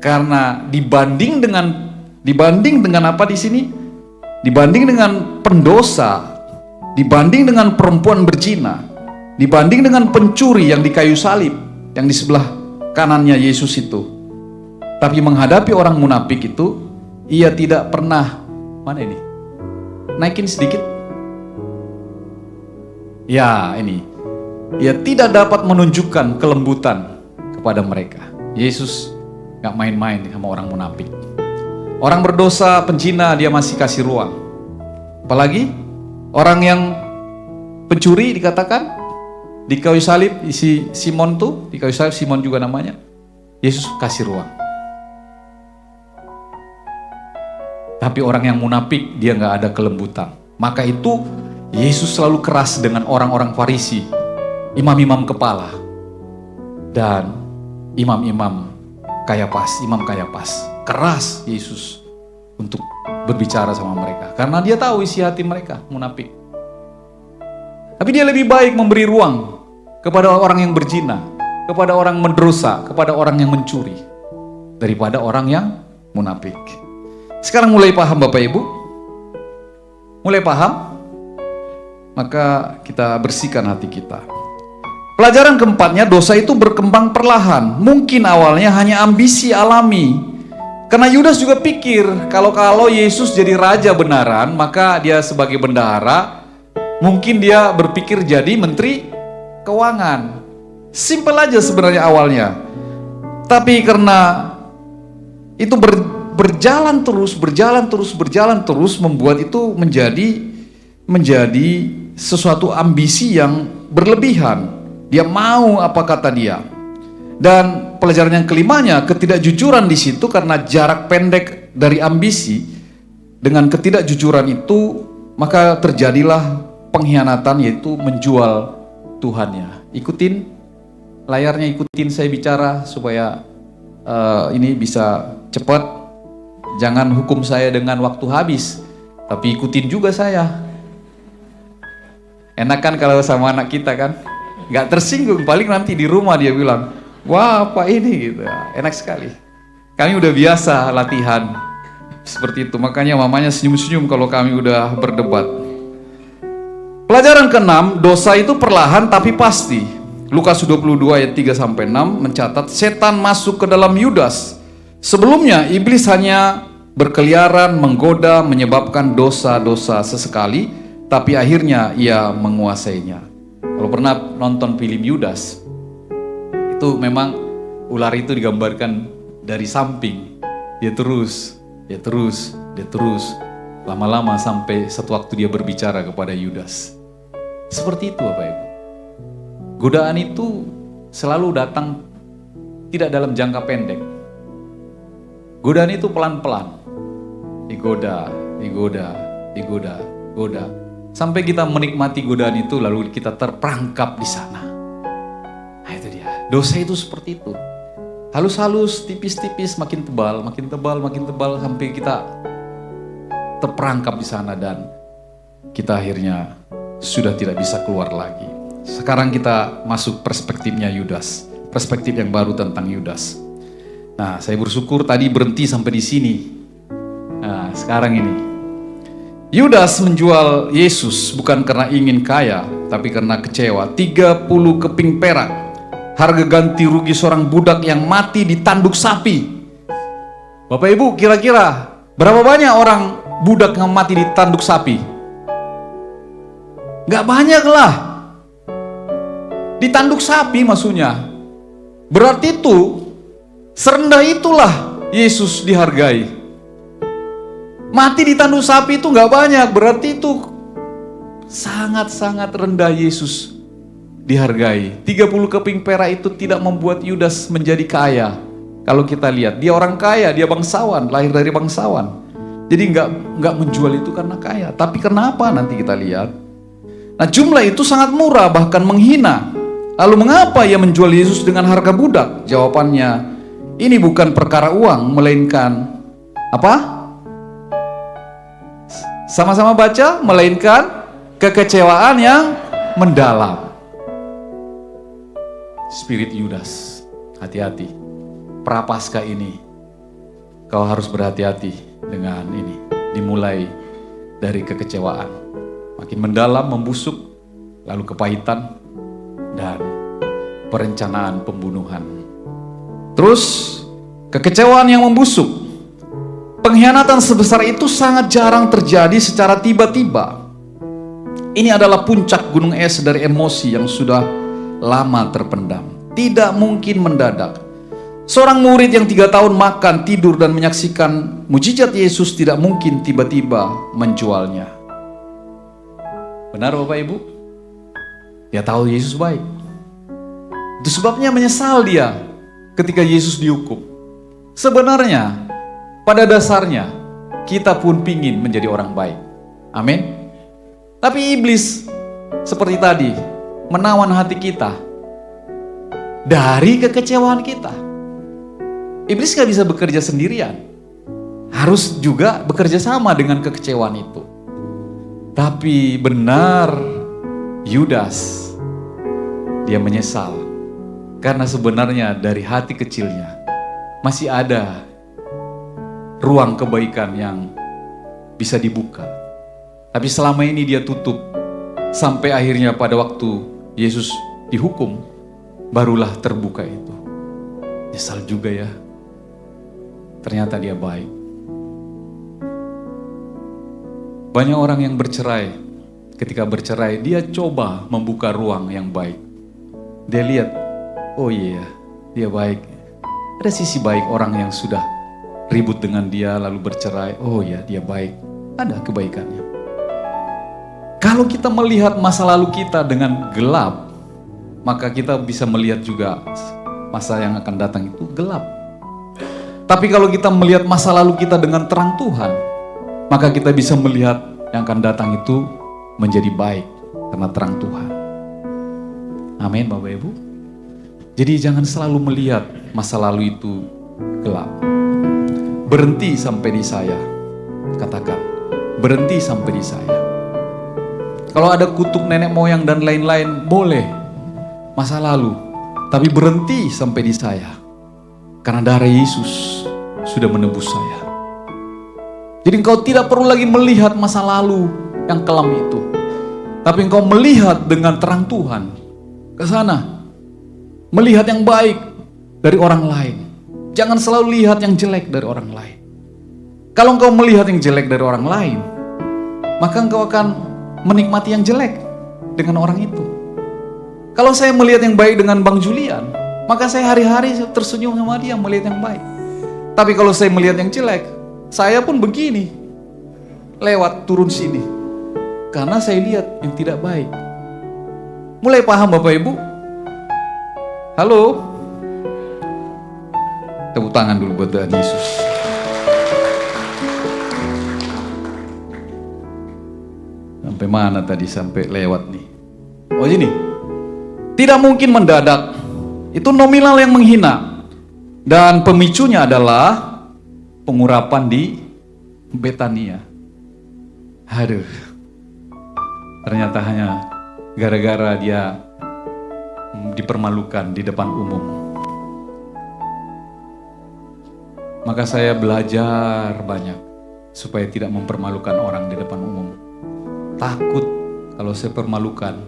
Karena dibanding dengan apa di sini? Dibanding dengan pendosa, dibanding dengan perempuan berzina, dibanding dengan pencuri yang di kayu salib, yang di sebelah kanannya Yesus itu. Tapi menghadapi orang munafik itu, ia tidak pernah, mana ini? Naikin sedikit. Ya, ini. Ia tidak dapat menunjukkan kelembutan kepada mereka. Yesus gak main-main sama orang munafik. Orang berdosa, penjina, dia masih kasih ruang. Apalagi orang yang pencuri dikatakan di kayu salib, isi Simon tuh, di kayu salib Simon juga namanya. Yesus kasih ruang. Tapi orang yang munafik, dia gak ada kelembutan. Maka itu Yesus selalu keras dengan orang-orang Farisi, imam-imam kepala, dan imam-imam Kayapas, imam Kayapas. Keras Yesus untuk berbicara sama mereka. Karena dia tahu isi hati mereka, munafik. Tapi dia lebih baik memberi ruang kepada orang yang berzina, kepada orang mendosa, kepada orang yang mencuri, daripada orang yang munafik. Sekarang mulai paham Bapak Ibu? Mulai paham? Maka kita bersihkan hati kita. Pelajaran keempatnya, dosa itu berkembang perlahan. Mungkin awalnya hanya ambisi alami. Karena Yudas juga pikir, kalau Yesus jadi raja benaran, maka dia sebagai bendahara, mungkin dia berpikir jadi menteri keuangan. Simpel aja sebenarnya awalnya. Tapi karena itu berjalan terus, membuat itu menjadi sesuatu ambisi yang berlebihan. Dia mau apa kata dia. Dan pelajaran yang kelimanya, ketidakjujuran di situ karena jarak pendek dari ambisi dengan ketidakjujuran itu, maka terjadilah pengkhianatan, yaitu menjual Tuhannya. Ikutin layarnya, ikutin saya bicara supaya ini bisa cepat. Jangan hukum saya dengan waktu habis, tapi ikutin juga saya. Enak kan kalau sama anak kita kan, nggak tersinggung, paling nanti di rumah dia bilang, wah apa ini gitu, enak sekali. Kami udah biasa latihan seperti itu, makanya mamanya senyum-senyum kalau kami udah berdebat. Pelajaran ke-6, dosa itu perlahan tapi pasti. Lukas 22 ayat 3-6 mencatat setan masuk ke dalam Yudas. Sebelumnya iblis hanya berkeliaran, menggoda, menyebabkan dosa-dosa sesekali, tapi akhirnya ia menguasainya. Kalau pernah nonton film Yudas, itu memang ular itu digambarkan dari samping. Dia terus, lama-lama sampai satu waktu dia berbicara kepada Yudas. Seperti itu Bapak Ibu. Godaan itu selalu datang tidak dalam jangka pendek. Godaan itu pelan-pelan. Digoda. Sampai kita menikmati godaan itu lalu kita terperangkap di sana. Nah itu dia. Dosa itu seperti itu. Halus-halus, tipis-tipis, makin tebal sampai kita terperangkap di sana dan kita akhirnya sudah tidak bisa keluar lagi. Sekarang kita masuk perspektifnya Yudas, perspektif yang baru tentang Yudas. Nah, saya bersyukur tadi berhenti sampai di sini. Nah, sekarang ini Yudas menjual Yesus bukan karena ingin kaya, tapi karena kecewa. 30 keping perak, harga ganti rugi seorang budak yang mati ditanduk sapi. Bapak Ibu, kira-kira berapa banyak orang budak yang mati ditanduk sapi? Gak banyak lah. Ditanduk sapi maksudnya. Berarti itu serendah itulah Yesus dihargai. Mati ditanduk sapi itu gak banyak. Berarti itu sangat-sangat rendah Yesus dihargai. 30 keping perak itu tidak membuat Yudas menjadi kaya. Kalau kita lihat, dia orang kaya, dia bangsawan, lahir dari bangsawan. Jadi nggak menjual itu karena kaya. Tapi kenapa nanti kita lihat? Nah, jumlah itu sangat murah, bahkan menghina. Lalu mengapa ia menjual Yesus dengan harga budak? Jawabannya, ini bukan perkara uang, melainkan apa? Sama-sama baca, melainkan kekecewaan yang mendalam. Spirit Yudas, hati-hati. Prapaskah ini, kau harus berhati-hati dengan ini. Dimulai dari kekecewaan. Makin mendalam, membusuk, lalu kepahitan, dan perencanaan pembunuhan. Terus, kekecewaan yang membusuk. Pengkhianatan sebesar itu sangat jarang terjadi secara tiba-tiba. Ini adalah puncak gunung es dari emosi yang sudah lama terpendam. Tidak mungkin mendadak. Seorang murid yang 3 tahun makan, tidur, dan menyaksikan mujizat Yesus tidak mungkin tiba-tiba menjualnya. Benar Bapak Ibu? Dia tahu Yesus baik. Itu sebabnya menyesal dia ketika Yesus dihukum. Sebenarnya pada dasarnya kita pun pingin menjadi orang baik. Amin. Tapi iblis seperti tadi menawan hati kita dari kekecewaan kita. Iblis gak bisa bekerja sendirian. Harus juga bekerja sama dengan kekecewaan itu. Tapi benar Yudas, dia menyesal. Karena sebenarnya dari hati kecilnya masih ada ruang kebaikan yang bisa dibuka. Tapi selama ini dia tutup. Sampai akhirnya pada waktu Yesus dihukum, barulah terbuka itu. Nyesal juga ya. Ternyata dia baik. Banyak orang yang bercerai, ketika bercerai dia coba membuka ruang yang baik. Dia lihat, oh iya, dia baik. Ada sisi baik orang yang sudah ribut dengan dia lalu bercerai. Oh iya, dia baik. Ada kebaikannya. Kalau kita melihat masa lalu kita dengan gelap, maka kita bisa melihat juga masa yang akan datang itu gelap. Tapi kalau kita melihat masa lalu kita dengan terang Tuhan, maka kita bisa melihat yang akan datang itu menjadi baik karena terang Tuhan. Amin Bapak Ibu. Jadi jangan selalu melihat masa lalu itu gelap. Berhenti sampai di saya. Katakan, berhenti sampai di saya. Kalau ada kutuk nenek moyang dan lain-lain, boleh masa lalu. Tapi berhenti sampai di saya. Karena darah Yesus sudah menebus saya. Jadi engkau tidak perlu lagi melihat masa lalu yang kelam itu. Tapi engkau melihat dengan terang Tuhan ke sana. Melihat yang baik dari orang lain. Jangan selalu lihat yang jelek dari orang lain. Kalau engkau melihat yang jelek dari orang lain, maka engkau akan menikmati yang jelek dengan orang itu. Kalau saya melihat yang baik dengan Bang Julian, maka saya hari-hari tersenyum sama dia melihat yang baik. Tapi kalau saya melihat yang jelek, saya pun begini, lewat turun sini. Karena saya lihat yang tidak baik. Mulai paham Bapak Ibu? Halo? Tepuk tangan dulu buat Tuhan Yesus. Sampai mana tadi? Sampai lewat nih. Oh ini, tidak mungkin mendadak. Itu nominal yang menghina. Dan pemicunya adalah pengurapan di Betania. Aduh, ternyata hanya gara-gara dia dipermalukan di depan umum. Maka saya belajar banyak supaya tidak mempermalukan orang di depan umum. Takut kalau saya permalukan,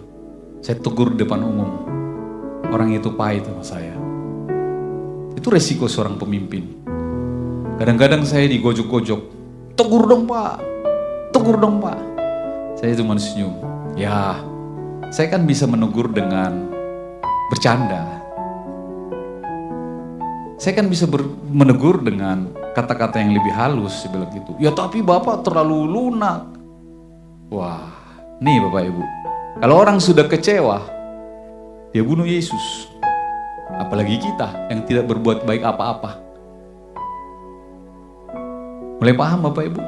saya tegur di depan umum, orang itu pahit sama saya. Itu resiko seorang pemimpin. Kadang-kadang saya digojok-gojok, tegur dong Pak, tegur dong Pak. Saya cuma senyum. Ya, saya kan bisa menegur dengan bercanda. Saya kan bisa menegur dengan kata-kata yang lebih halus, saya bilang gitu. Ya tapi Bapak terlalu lunak. Wah, nih Bapak Ibu, kalau orang sudah kecewa, dia bunuh Yesus. Apalagi kita yang tidak berbuat baik apa-apa. Mulai paham Bapak Ibu?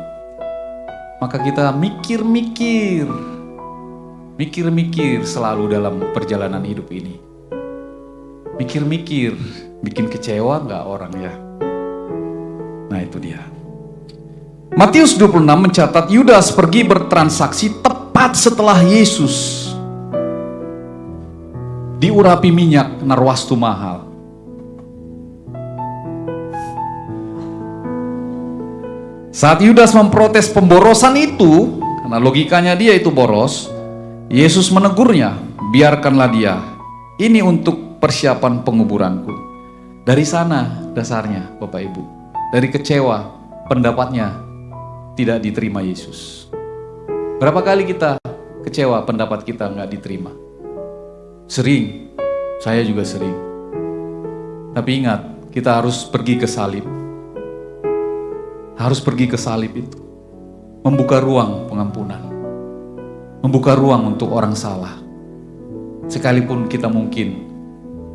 Maka kita mikir-mikir selalu dalam perjalanan hidup ini. Mikir-mikir, bikin kecewa nggak orang ya? Nah itu dia. Matius 26 mencatat Yudas pergi bertransaksi tepat setelah Yesus diurapi minyak narwastu mahal. Saat Yudas memprotes pemborosan itu, karena logikanya dia itu boros, Yesus menegurnya, biarkanlah dia. Ini untuk persiapan penguburanku. Dari sana dasarnya Bapak Ibu. Dari kecewa, pendapatnya tidak diterima Yesus. Berapa kali kita kecewa pendapat kita nggak diterima? Sering, saya juga sering. Tapi ingat, kita harus pergi ke salib. Harus pergi ke salib itu. Membuka ruang pengampunan. Membuka ruang untuk orang salah. Sekalipun kita mungkin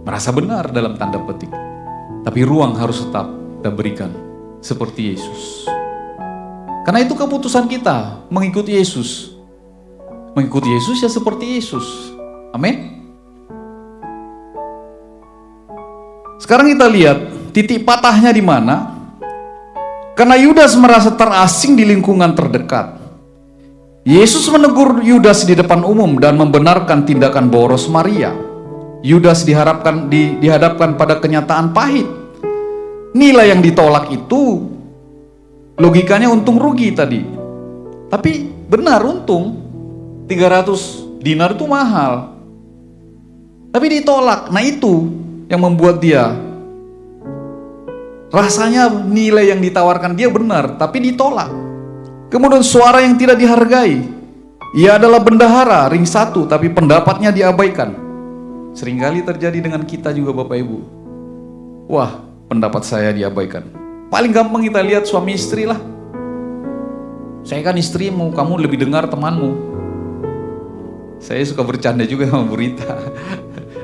merasa benar dalam tanda petik. Tapi ruang harus tetap kita berikan seperti Yesus. Karena itu keputusan kita mengikuti Yesus. Mengikuti Yesus ya seperti Yesus. Amin. Sekarang kita lihat titik patahnya di mana. Karena Yudas merasa terasing di lingkungan terdekat. Yesus menegur Yudas di depan umum dan membenarkan tindakan boros Maria. Yudas dihadapkan pada kenyataan pahit. Nilai yang ditolak itu logikanya untung rugi tadi. Tapi benar untung. 300 dinar itu mahal. Tapi ditolak. Nah itu yang membuat dia rasanya nilai yang ditawarkan dia benar, tapi ditolak. Kemudian suara yang tidak dihargai. Ia adalah bendahara ring 1, tapi pendapatnya diabaikan. Seringkali terjadi dengan kita juga Bapak Ibu. Wah, pendapat saya diabaikan. Paling gampang kita lihat suami istri lah. Saya kan istrimu, kamu lebih dengar temanmu. Saya suka bercanda juga sama Bu Rita.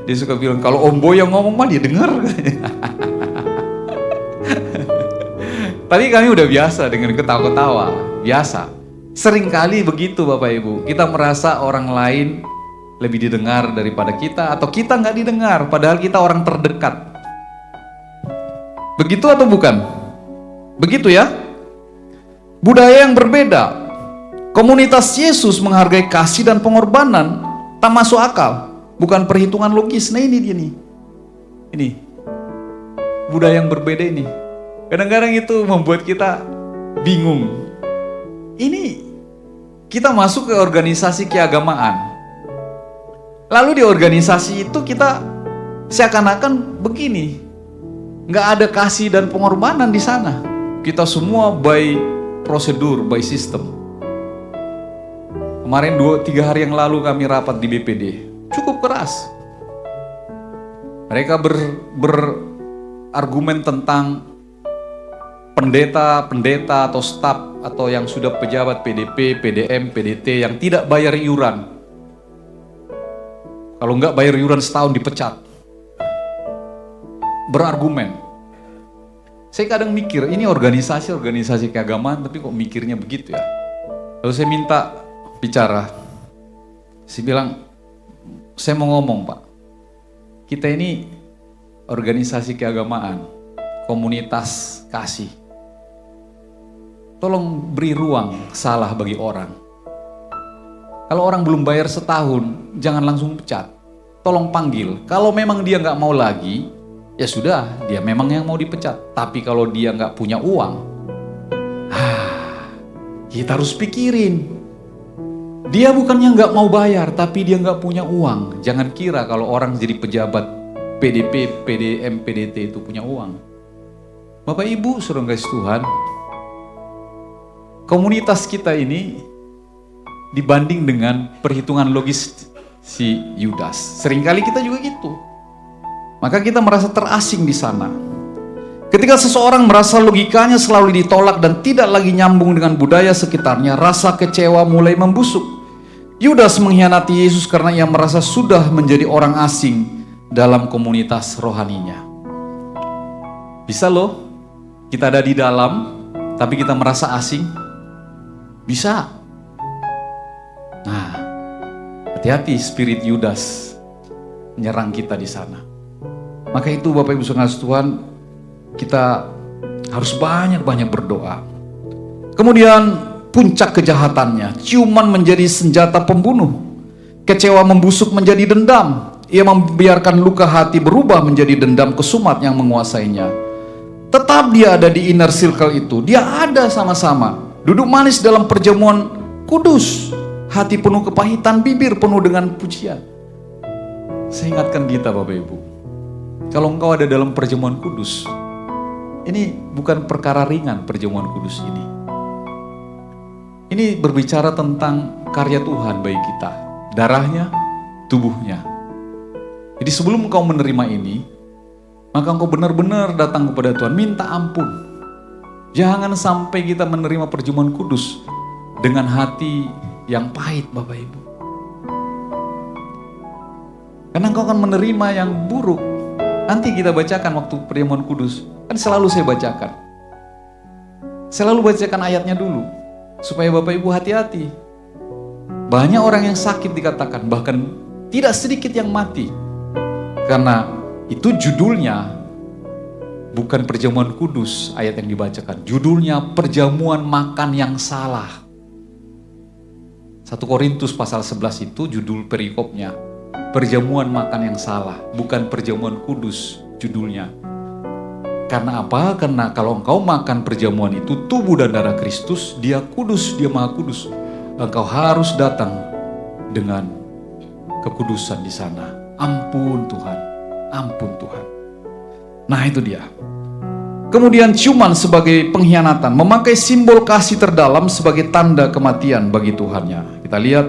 Dia suka bilang, kalau Om Boy yang ngomong mah dia dengar. Tapi kami udah biasa dengan ketawa-ketawa. Biasa. Seringkali begitu Bapak Ibu. Kita merasa orang lain lebih didengar daripada kita. Atau kita nggak didengar, padahal kita orang terdekat. Begitu atau bukan? Begitu ya? Budaya yang berbeda. Komunitas Yesus menghargai kasih dan pengorbanan. Tak masuk akal. Bukan perhitungan logis. Nah ini dia nih. Ini. Budaya yang berbeda ini. Kadang-kadang itu membuat kita bingung. Ini kita masuk ke organisasi keagamaan. Lalu di organisasi itu kita seakan-akan begini, nggak ada kasih dan pengorbanan di sana. Kita semua by prosedur, by system. Kemarin 2-3 hari yang lalu kami rapat di BPD, cukup keras. Mereka berargumen tentang pendeta atau staf atau yang sudah pejabat PDP, PDM, PDT yang tidak bayar iuran. Kalau nggak bayar iuran setahun dipecat. Berargumen. Saya kadang mikir, ini organisasi keagamaan tapi kok mikirnya begitu ya. Lalu saya minta bicara. Saya bilang, saya mau ngomong Pak. Kita ini organisasi keagamaan, komunitas kasih. Tolong beri ruang salah bagi orang. Kalau orang belum bayar setahun, jangan langsung pecat. Tolong panggil. Kalau memang dia nggak mau lagi, ya sudah, dia memang yang mau dipecat. Tapi kalau dia nggak punya uang, kita harus pikirin. Dia bukannya nggak mau bayar, tapi dia nggak punya uang. Jangan kira kalau orang jadi pejabat PDP, PDM, PDT itu punya uang. Bapak Ibu, saudara kasih Tuhan, komunitas kita ini dibanding dengan perhitungan logis si Yudas. Seringkali kita juga gitu. Maka kita merasa terasing di sana. Ketika seseorang merasa logikanya selalu ditolak dan tidak lagi nyambung dengan budaya sekitarnya, rasa kecewa mulai membusuk. Yudas mengkhianati Yesus karena ia merasa sudah menjadi orang asing dalam komunitas rohaninya. Bisa loh, kita ada di dalam, tapi kita merasa asing. Bisa. Nah, hati-hati spirit Yudas menyerang kita di sana. Maka itu Bapak Ibu saudara Tuhan, kita harus banyak-banyak berdoa. Kemudian puncak kejahatannya, ciuman menjadi senjata pembunuh. Kecewa membusuk menjadi dendam. Ia membiarkan luka hati berubah menjadi dendam kesumat yang menguasainya. Tetap dia ada di inner circle itu. Dia ada sama-sama. Duduk manis dalam perjamuan kudus. Hati penuh kepahitan, bibir penuh dengan pujian. Saya ingatkan kita Bapak Ibu. Kalau engkau ada dalam perjamuan kudus, ini bukan perkara ringan perjamuan kudus ini. Ini berbicara tentang karya Tuhan bagi kita. Darahnya, tubuhnya. Jadi sebelum engkau menerima ini, maka engkau benar-benar datang kepada Tuhan, minta ampun. Jangan sampai kita menerima perjamuan kudus dengan hati yang pahit Bapak Ibu. Karena engkau akan menerima yang buruk. Nanti kita bacakan waktu perjamuan kudus. Kan selalu saya bacakan. Selalu bacakan ayatnya dulu. Supaya Bapak Ibu hati-hati. Banyak orang yang sakit dikatakan. Bahkan tidak sedikit yang mati. Karena itu judulnya bukan perjamuan kudus ayat yang dibacakan. Judulnya perjamuan makan yang salah. 1 Korintus pasal 11 itu judul perikopnya. Perjamuan makan yang salah, bukan perjamuan kudus judulnya. Karena apa? Karena kalau engkau makan perjamuan itu tubuh dan darah Kristus, dia kudus, dia maha kudus. Engkau harus datang dengan kekudusan di sana. Ampun Tuhan, ampun Tuhan. Nah itu dia. Kemudian ciuman sebagai pengkhianatan, memakai simbol kasih terdalam sebagai tanda kematian bagi Tuhannya. Kita lihat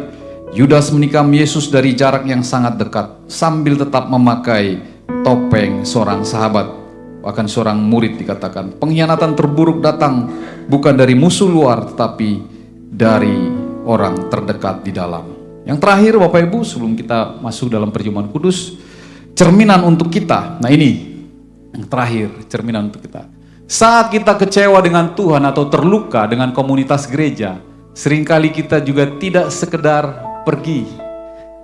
Yudas menikam Yesus dari jarak yang sangat dekat sambil tetap memakai topeng seorang sahabat, bahkan seorang murid dikatakan. Pengkhianatan terburuk datang bukan dari musuh luar tetapi dari orang terdekat di dalam. Yang terakhir Bapak Ibu sebelum kita masuk dalam perjamuan kudus, cerminan untuk kita. Nah ini yang terakhir, cerminan untuk kita. Saat kita kecewa dengan Tuhan atau terluka dengan komunitas gereja, seringkali kita juga tidak sekedar pergi.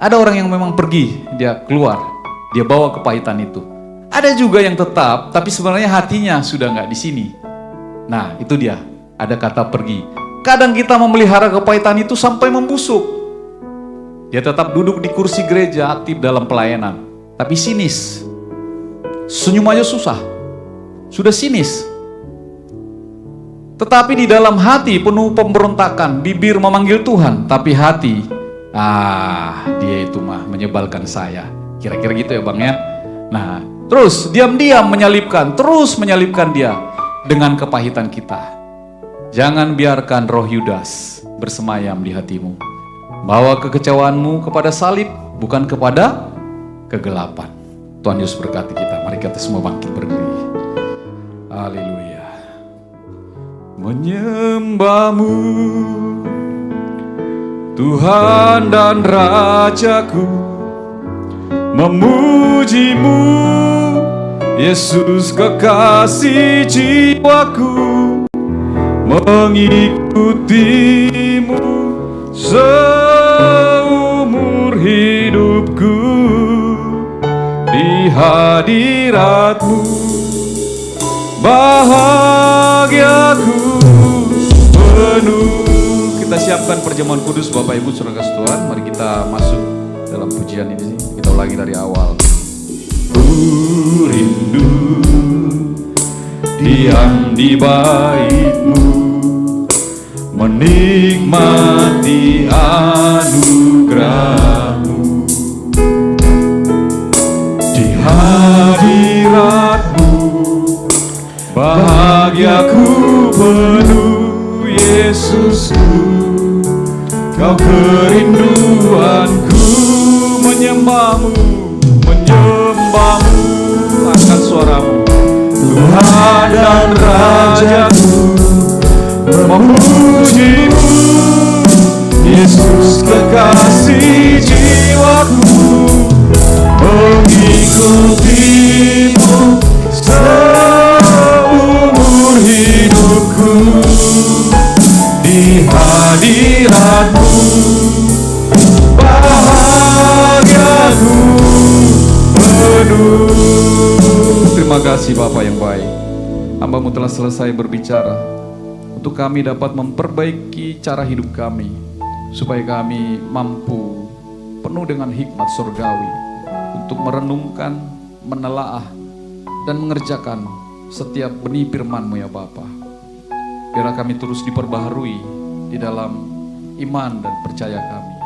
Ada orang yang memang pergi, dia keluar, dia bawa kepahitan itu. Ada juga yang tetap, tapi sebenarnya hatinya sudah nggak di sini. Nah, itu dia, ada kata pergi. Kadang kita memelihara kepahitan itu sampai membusuk. Dia tetap duduk di kursi gereja, aktif dalam pelayanan, tapi sinis. Senyum aja susah, sudah sinis. Tetapi di dalam hati penuh pemberontakan, bibir memanggil Tuhan, tapi hati Dia itu mah menyebalkan saya. Kira-kira gitu ya Bang ya. Nah, terus diam-diam menyalibkan, terus menyalibkan dia dengan kepahitan kita. Jangan biarkan roh Yudas bersemayam di hatimu. Bawa kekecewaanmu kepada salib, bukan kepada kegelapan. Tuhan Yesus berkati kita. Mari kita semua bangkit berdiri. Haleluya. Menyembahmu Tuhan dan Rajaku, memujimu Yesus kekasih jiwaku, mengikutimu seumur hidupku, di hadiratmu bahagiaku penuh. Kita siapkan perjamuan kudus Bapak Ibu Saudara kasih Tuhan. Mari kita masuk dalam pujian ini. Kita ulangi dari awal. Ku rindu diam di bait-Mu, menikmati anugerah-Mu, di hadirat-Mu bahagiaku penuh. Yesusku, Kau kerinduanku, menyembahmu, menyembahmu, angkat suaramu. Tuhan dan Rajaku, memujimu, Yesus kekasih jiwaku, mengikutimu seumur hidupku, di hadirat-Mu bahagiaku penuh. Terima kasih Bapa yang baik, hamba-Mu telah selesai berbicara untuk kami dapat memperbaiki cara hidup kami, supaya kami mampu penuh dengan hikmat surgawi untuk merenungkan, menelaah, dan mengerjakan setiap benih firman-Mu ya Bapa. Biarlah kami terus diperbaharui di dalam iman dan percaya kami.